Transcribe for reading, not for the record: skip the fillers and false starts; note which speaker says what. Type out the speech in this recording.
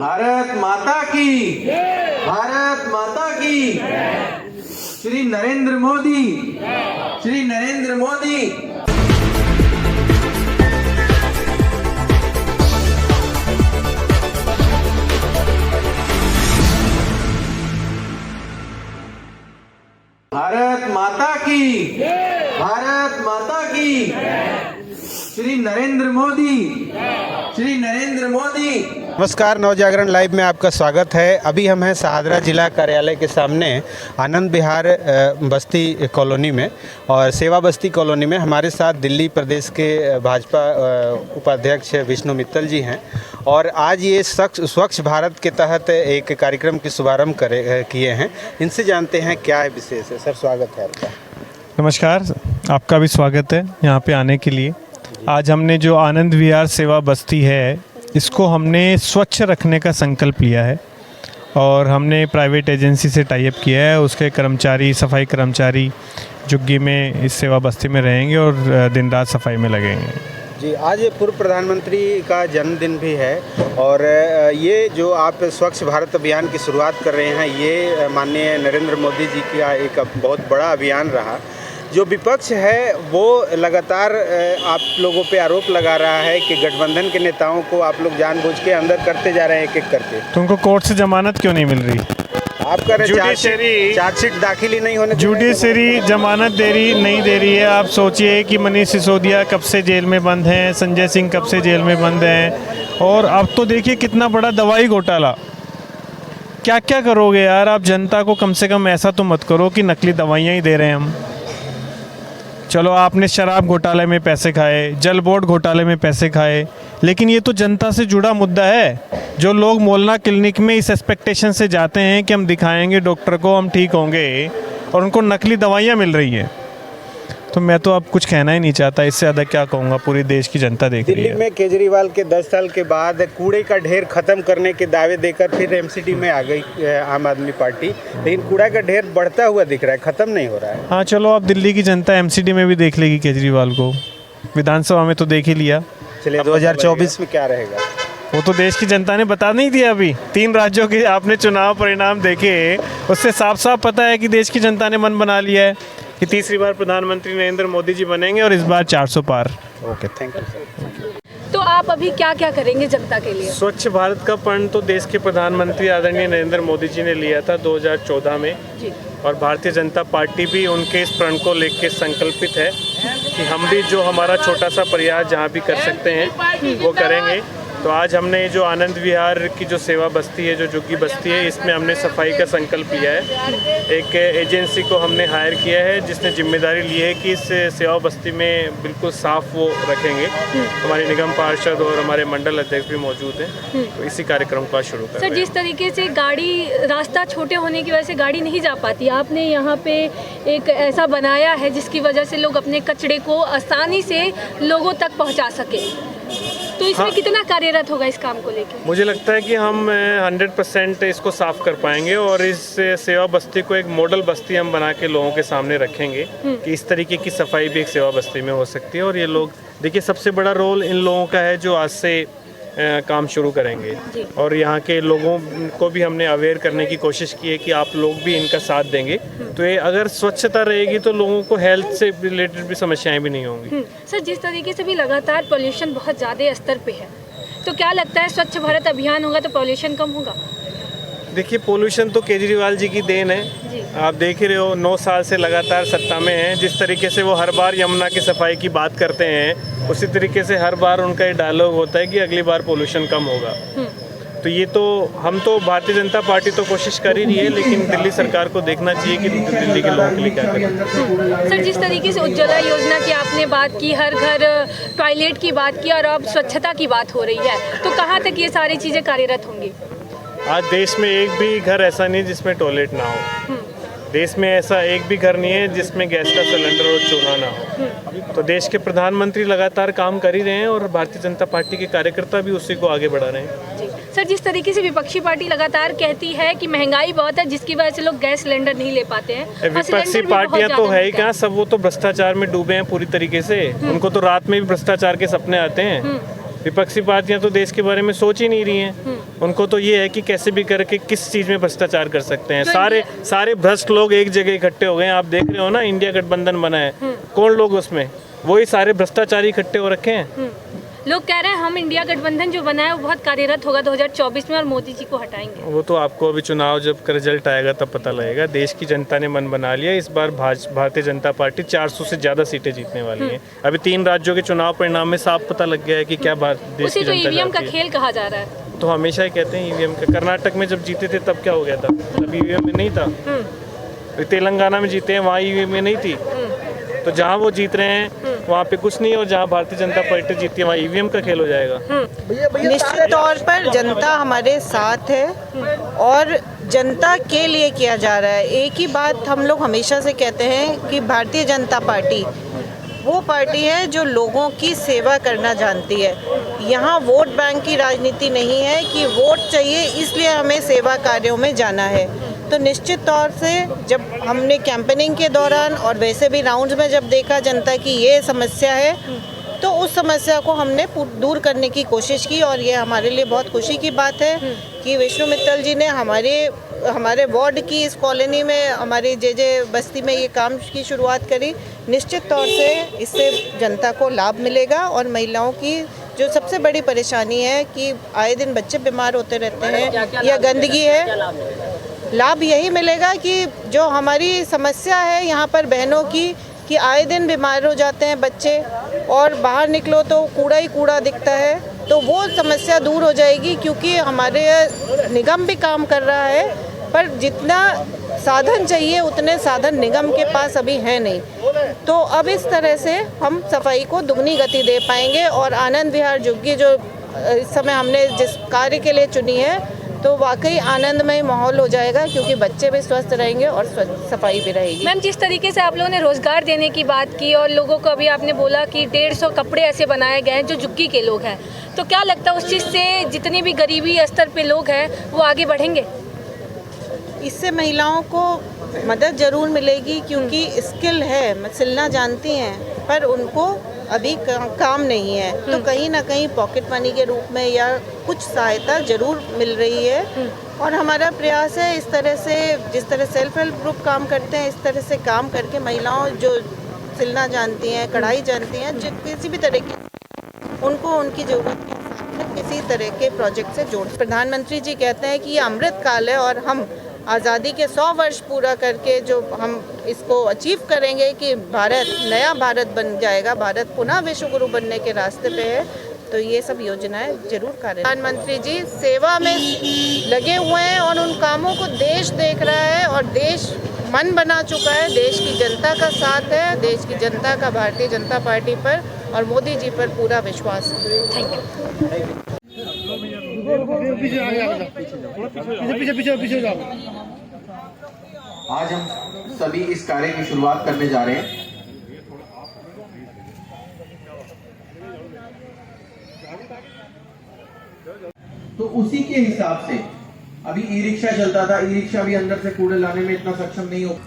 Speaker 1: भारत माता की, भारत माता की। श्री नरेंद्र मोदी, श्री नरेंद्र मोदी। भारत माता की, भारत माता की। श्री नरेंद्र मोदी, श्री नरेंद्र मोदी।
Speaker 2: नमस्कार, नवजागरण लाइव में आपका स्वागत है। अभी हम हैं सहादरा जिला कार्यालय के सामने आनंद विहार बस्ती कॉलोनी में, और सेवा बस्ती कॉलोनी में हमारे साथ दिल्ली प्रदेश के भाजपा उपाध्यक्ष विष्णु मित्तल जी हैं। और आज ये स्वच्छ भारत के तहत एक कार्यक्रम की शुभारंभ किए हैं। इनसे जानते हैं क्या है विशेष है। सर, स्वागत है आपका।
Speaker 3: नमस्कार, आपका भी स्वागत है यहाँ पे आने के लिए। आज हमने जो आनंद विहार सेवा बस्ती है, इसको हमने स्वच्छ रखने का संकल्प लिया है और हमने प्राइवेट एजेंसी से टाई अप किया है। उसके कर्मचारी, सफाई कर्मचारी झुग्गी में इस सेवा बस्ती में रहेंगे और दिन रात सफाई में लगेंगे।
Speaker 2: जी, आज पूर्व प्रधानमंत्री का जन्मदिन भी है, और ये जो आप स्वच्छ भारत अभियान की शुरुआत कर रहे हैं, ये माननीय नरेंद्र मोदी जी का एक बहुत बड़ा अभियान रहा। जो विपक्ष है वो लगातार आप लोगों पे आरोप लगा रहा है कि गठबंधन के नेताओं को आप लोग जानबूझ के अंदर करते जा रहे हैं, एक-एक करके।
Speaker 3: तो उनको कोर्ट से जमानत क्यों नहीं मिल रही?
Speaker 2: आप कह रहे हैं चार्जशीट दाखिल ही नहीं होने।
Speaker 3: जुडिशरी जमानत नहीं दे रही है। आप सोचिए कि मनीष सिसोदिया कब से जेल में बंद हैं, संजय सिंह कब से जेल में बंद हैं, और अब तो देखिए कितना बड़ा दवाई घोटाला। क्या क्या करोगे यार आप? जनता को कम से कम ऐसा तो मत करो कि नकली दवाइयाँ ही दे रहे हैं हम। चलो, आपने शराब घोटाले में पैसे खाए, जल बोर्ड घोटाले में पैसे खाए, लेकिन ये तो जनता से जुड़ा मुद्दा है। जो लोग मोहल्ला क्लिनिक में इस एक्सपेक्टेशन से जाते हैं कि हम दिखाएंगे डॉक्टर को, हम ठीक होंगे, और उनको नकली दवाइयाँ मिल रही हैं, तो मैं तो अब कुछ कहना ही नहीं चाहता। इससे ज़्यादा क्या कहूँगा, पूरी देश की जनता देख रही है।
Speaker 2: दिल्ली में केजरीवाल के 10 साल के बाद कूड़े का ढेर खत्म करने के दावे देकर फिर एमसीडी में आ गई आम आदमी पार्टी, लेकिन कूड़ा का ढेर बढ़ता हुआ दिख रहा है, खत्म नहीं हो रहा है।
Speaker 3: हाँ, चलो, अब दिल्ली की जनता एमसीडी में भी देख लेगी केजरीवाल को। विधानसभा में तो देख ही लिया।
Speaker 2: चलिए, 2024 में क्या रहेगा
Speaker 3: वो तो देश की जनता ने बता नहीं दिया। अभी 3 राज्यों के आपने चुनाव परिणाम देखे, उससे साफ साफ पता है कि देश की जनता ने मन बना लिया है कि तीसरी बार प्रधानमंत्री नरेंद्र मोदी जी बनेंगे, और इस बार 400 पार।
Speaker 2: Okay, thank you sir.
Speaker 4: तो आप अभी क्या क्या करेंगे जनता के लिए?
Speaker 3: स्वच्छ भारत का प्रण तो देश के प्रधानमंत्री आदरणीय नरेंद्र मोदी जी ने लिया था 2014 में
Speaker 4: जी।
Speaker 3: और भारतीय जनता पार्टी भी उनके इस प्रण को लेकर संकल्पित है कि हम भी जो हमारा छोटा सा प्रयास जहाँ भी कर सकते हैं वो करेंगे। तो आज हमने जो आनंद विहार की जो सेवा बस्ती है, जो झुग्गी बस्ती है, इसमें हमने सफाई का संकल्प लिया है। एक एजेंसी को हमने हायर किया है जिसने जिम्मेदारी ली है कि इस सेवा बस्ती में बिल्कुल साफ वो रखेंगे। हमारे निगम पार्षद और हमारे मंडल अध्यक्ष भी मौजूद हैं, तो इसी कार्यक्रम को शुरू कर रहे हैं।
Speaker 4: सर, जिस तरीके से रास्ता छोटे होने की वजह से गाड़ी नहीं जा पाती, आपने यहाँ पे एक ऐसा बनाया है जिसकी वजह से लोग अपने कचरे को आसानी से लोगों तक पहुँचा सके, तो इसमें कितना कार्यरत होगा इस काम को लेकर?
Speaker 3: मुझे लगता है कि हम 100% इसको साफ कर पाएंगे, और इस सेवा बस्ती को एक मॉडल बस्ती हम बना के लोगों के सामने रखेंगे कि इस तरीके की सफाई भी एक सेवा बस्ती में हो सकती है। और ये लोग देखिए, सबसे बड़ा रोल इन लोगों का है जो आज से काम शुरू करेंगे, और यहाँ के लोगों को भी हमने अवेयर करने की कोशिश की है कि आप लोग भी इनका साथ देंगे। तो ये अगर स्वच्छता रहेगी तो लोगों को हेल्थ से रिलेटेड भी समस्याएं भी नहीं होंगी।
Speaker 4: सर, जिस तरीके से भी लगातार पॉल्यूशन बहुत ज़्यादा स्तर पे है, तो क्या लगता है स्वच्छ भारत अभियान होगा तो पॉल्यूशन कम होगा?
Speaker 3: देखिए, पोल्यूशन तो केजरीवाल जी की देन है। आप देख ही रहे हो, 9 साल से लगातार सत्ता में हैं। जिस तरीके से वो हर बार यमुना की सफाई की बात करते हैं, उसी तरीके से हर बार उनका ये डायलॉग होता है कि अगली बार पोल्यूशन कम होगा। तो ये तो हम तो भारतीय जनता पार्टी तो कोशिश कर ही रही है, लेकिन दिल्ली सरकार को देखना चाहिए कि दिल्ली के लोगों के लिए क्या करें।
Speaker 4: सर, जिस तरीके से उज्ज्वला योजना की आपने बात की, हर घर टॉयलेट की बात की, और अब स्वच्छता की बात हो रही है, तो कहाँ तक ये सारी चीज़ें कार्यरत होंगी?
Speaker 3: आज देश में एक भी घर ऐसा नहीं जिसमें टॉयलेट ना हो। देश में ऐसा एक भी घर नहीं है जिसमें गैस का सिलेंडर और चूल्हा ना हो। तो देश के प्रधानमंत्री लगातार काम कर ही रहे हैं, और भारतीय जनता पार्टी के कार्यकर्ता भी उसी को आगे बढ़ा रहे हैं।
Speaker 4: सर, जिस तरीके से विपक्षी पार्टी लगातार कहती है कि महंगाई बहुत है, जिसकी वजह से लोग गैस सिलेंडर नहीं ले पाते हैं।
Speaker 3: विपक्षी पार्टियां तो है ही क्या, सब वो तो भ्रष्टाचार में डूबे हैं पूरी तरीके से। उनको तो रात में भी भ्रष्टाचार के सपने आते हैं। विपक्षी पार्टियां तो देश के बारे में सोच ही नहीं रही हैं। उनको तो ये है कि कैसे भी करके किस चीज़ में भ्रष्टाचार कर सकते हैं। सारे भ्रष्ट लोग एक जगह इकट्ठे हो गए हैं। आप देख रहे हो ना, इंडिया गठबंधन बना है, कौन लोग उसमें, वही सारे भ्रष्टाचारी इकट्ठे हो रखे हैं।
Speaker 4: लोग कह रहे हैं हम इंडिया गठबंधन जो बना है वो बहुत कार्यरत होगा 2024 में और मोदी जी को हटाएंगे।
Speaker 3: वो तो आपको अभी चुनाव जब का रिजल्ट आएगा तब पता लगेगा। देश की जनता ने मन बना लिया, इस बार भारतीय जनता पार्टी 400 से ज़्यादा सीटें जीतने वाली है। अभी 3 राज्यों के चुनाव परिणाम में साफ पता लग गया है कि क्या देश की जनता
Speaker 4: ईवीएम का खेल कहा जा रहा है।
Speaker 3: तो हमेशा ही कहते हैं ईवीएम का। कर्नाटक में जब जीते थे तब क्या हो गया था? तब ईवीएम में नहीं था। तेलंगाना में जीते हैं, वहाँ ईवीएम में नहीं थी। तो जहाँ वो जीत रहे हैं वहाँ पे कुछ नहीं, और जहाँ भारतीय जनता पार्टी जीती है वहाँ ईवीएम का खेल हो जाएगा।
Speaker 5: निश्चित तौर पर जनता हमारे साथ है और जनता के लिए किया जा रहा है। एक ही बात हम लोग हमेशा से कहते हैं कि भारतीय जनता पार्टी वो पार्टी है जो लोगों की सेवा करना जानती है। यहाँ वोट बैंक की राजनीति नहीं है कि वोट चाहिए इसलिए हमें सेवा कार्यों में जाना है। तो निश्चित तौर से जब हमने कैंपेनिंग के दौरान और वैसे भी राउंड्स में जब देखा जनता की ये समस्या है, तो उस समस्या को हमने दूर करने की कोशिश की। और ये हमारे लिए बहुत खुशी की बात है कि विष्णु मित्तल जी ने हमारे वार्ड की इस कॉलोनी में, हमारी जे बस्ती में ये काम की शुरुआत करी। निश्चित तौर से इससे जनता को लाभ मिलेगा और महिलाओं की जो सबसे बड़ी परेशानी है कि आए दिन बच्चे बीमार होते रहते हैं या गंदगी है, लाभ यही मिलेगा कि जो हमारी समस्या है यहाँ पर बहनों की कि आए दिन बीमार हो जाते हैं बच्चे और बाहर निकलो तो कूड़ा ही कूड़ा दिखता है, तो वो समस्या दूर हो जाएगी। क्योंकि हमारे निगम भी काम कर रहा है, पर जितना साधन चाहिए उतने साधन निगम के पास अभी है नहीं। तो अब इस तरह से हम सफाई को दुगनी गति दे पाएंगे। और आनंद विहार झुग्गी जो इस समय हमने जिस कार्य के लिए चुनी है, तो वाकई आनंदमय माहौल हो जाएगा क्योंकि बच्चे भी स्वस्थ रहेंगे और सफाई भी रहेगी।
Speaker 4: मैम, जिस तरीके से आप लोगों ने रोजगार देने की बात की और लोगों को अभी आपने बोला कि 150 कपड़े ऐसे बनाए गए हैं जो झुग्गी के लोग हैं, तो क्या लगता है उस चीज़ से जितनी भी गरीबी स्तर पे लोग हैं वो आगे बढ़ेंगे?
Speaker 5: इससे महिलाओं को मदद ज़रूर मिलेगी क्योंकि स्किल है, सिलना जानती हैं, पर उनको अभी काम नहीं है। तो कहीं ना कहीं पॉकेट मनी के रूप में या कुछ सहायता ज़रूर मिल रही है। और हमारा प्रयास है इस तरह से, जिस तरह सेल्फ हेल्प ग्रुप काम करते हैं, इस तरह से काम करके महिलाओं जो सिलना जानती हैं, कढ़ाई जानती हैं, जो किसी भी तरह की उनको उनकी ज़रूरत किसी तरह के प्रोजेक्ट से जोड़। प्रधानमंत्री जी कहते हैं कि ये अमृत काल है और हम आज़ादी के 100 वर्ष पूरा करके जो हम इसको अचीव करेंगे कि भारत नया भारत बन जाएगा, भारत पुनः विश्व गुरु बनने के रास्ते पे है, तो ये सब योजनाएं जरूर करें। प्रधानमंत्री जी सेवा में लगे हुए हैं और उन कामों को देश देख रहा है और देश मन बना चुका है। देश की जनता का साथ है, देश की जनता का भारतीय जनता पार्टी पर और मोदी जी पर पूरा विश्वास है। Thank you.
Speaker 1: आज हम सभी इस कार्य की शुरुआत करने जा रहे हैं। तो उसी के हिसाब से अभी ई रिक्शा चलता था, ई रिक्शा भी अंदर से कूड़े लाने में इतना सक्षम नहीं हो